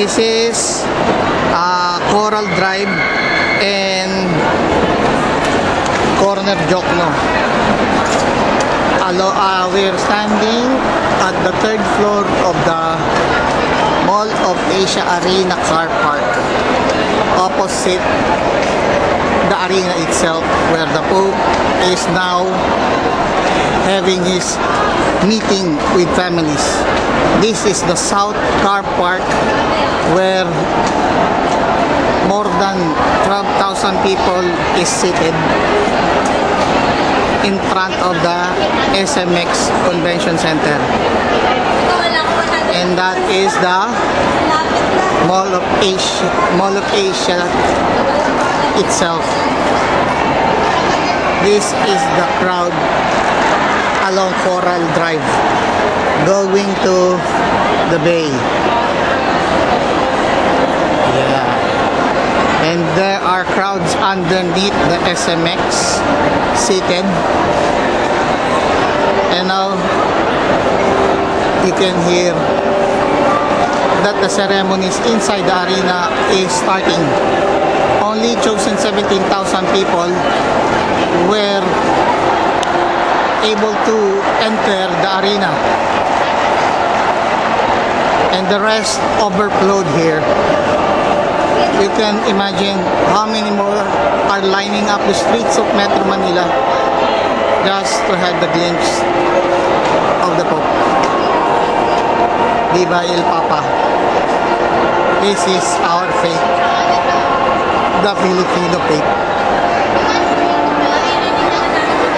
This is Coral Drive and Corner Jokno. We're standing at the third floor of the Mall of Asia Arena Car Park, opposite the arena itself, where the Pope is now having his meeting with families. This is the South Car Park, where more than 12,000 people is seated in front of the SMX Convention Center. And that is the Mall of Asia itself. This is the crowd along Coral Drive going to the bay. Yeah. And there are crowds underneath the SMX seated. And now you can hear that the ceremonies inside the arena is starting. Only chosen 17,000 people were able to enter the arena, and the rest overflowed here. You can imagine how many more are lining up the streets of Metro Manila just to have the glimpse of the Pope. Viva el Papa. This is our faith, the Filipino faith.